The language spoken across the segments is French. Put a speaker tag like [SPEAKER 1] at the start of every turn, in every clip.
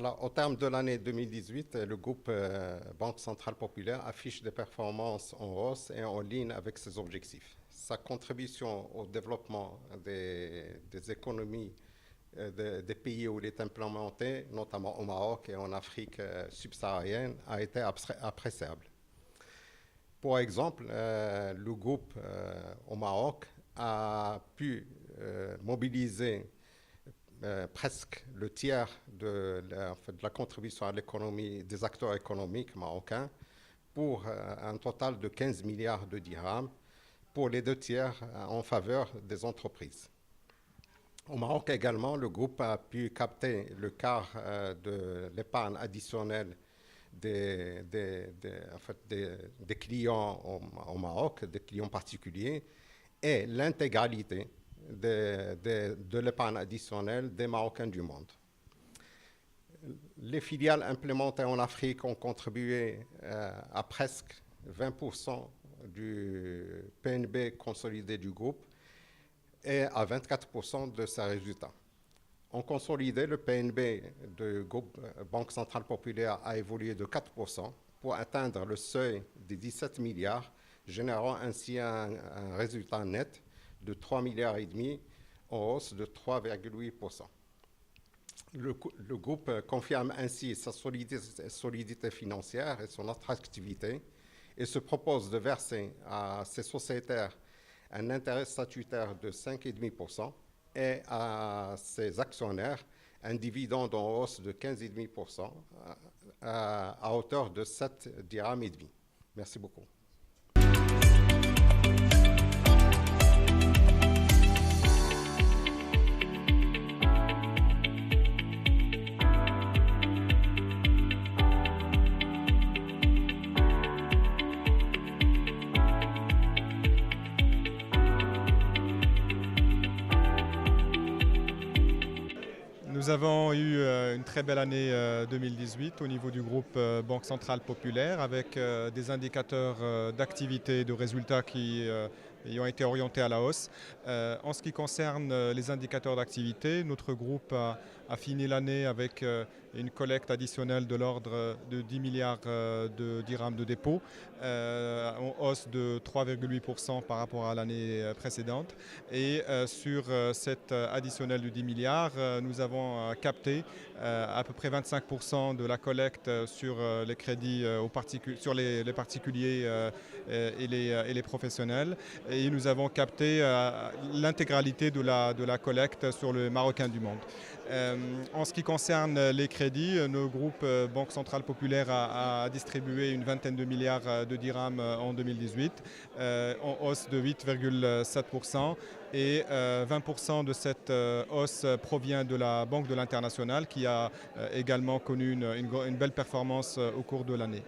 [SPEAKER 1] Alors, au terme de l'année 2018, le groupe Banque Centrale Populaire affiche des performances en hausse et en ligne avec ses objectifs. Sa contribution au développement des économies des pays où il est implémenté, notamment au Maroc et en Afrique subsaharienne, a été appréciable. Pour exemple, le groupe au Maroc a pu mobiliser presque le tiers de la contribution à l'économie des acteurs économiques marocains pour un total de 15 milliards de dirhams pour les 2 tiers en faveur des entreprises. Au Maroc également, le groupe a pu capter le quart de l'épargne additionnelle des clients au Maroc, des clients particuliers, et l'intégralité de l'épargne additionnelle des Marocains du monde. Les filiales implémentées en Afrique ont contribué à presque 20% du PNB consolidé du groupe et à 24% de ses résultats. En consolidé, le PNB du groupe Banque Centrale Populaire a évolué de 4% pour atteindre le seuil des 17 milliards, générant ainsi un résultat net de 3,5 milliards en hausse de 3,8%. Le groupe confirme ainsi sa solidité financière et son attractivité et se propose de verser à ses sociétaires un intérêt statutaire de 5,5% et à ses actionnaires un dividende en hausse de 15,5% à hauteur de 7,5 dirhams. Merci beaucoup.
[SPEAKER 2] Nous avons eu une très belle année 2018 au niveau du groupe Banque Centrale Populaire avec des indicateurs d'activité et de résultats qui ont été orientés à la hausse. En ce qui concerne les indicateurs d'activité, notre groupe a fini l'année avec une collecte additionnelle de l'ordre de 10 milliards de dirhams de dépôt, en hausse de 3,8% par rapport à l'année précédente. Et sur cette additionnelle de 10 milliards, nous avons capté à peu près 25% de la collecte sur les crédits sur les particuliers et les professionnels. Et nous avons capté l'intégralité de la collecte sur le Marocain du monde. En ce qui concerne les crédits, le groupe Banque Centrale Populaire a distribué une vingtaine de milliards de dirhams en 2018, en hausse de 8,7%. Et 20% de cette hausse provient de la Banque de l'International qui a également connu une belle performance au cours de l'année.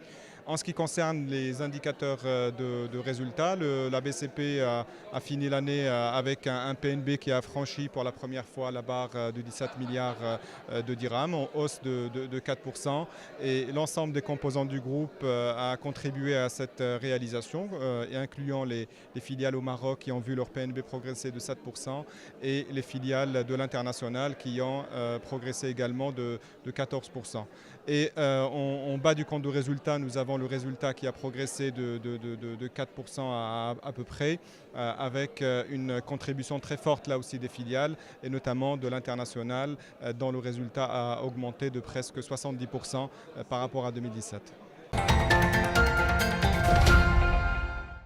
[SPEAKER 2] En ce qui concerne les indicateurs de résultats, la BCP a fini l'année avec un PNB qui a franchi pour la première fois la barre de 17 milliards de dirhams, en hausse de 4%. Et l'ensemble des composants du groupe a contribué à cette réalisation, incluant les filiales au Maroc qui ont vu leur PNB progresser de 7% et les filiales de l'international qui ont progressé également de 14%. Et en bas du compte de résultat, nous avons le résultat qui a progressé de 4% à peu près, avec une contribution très forte là aussi des filiales et notamment de l'international, dont le résultat a augmenté de presque 70% par rapport à 2017.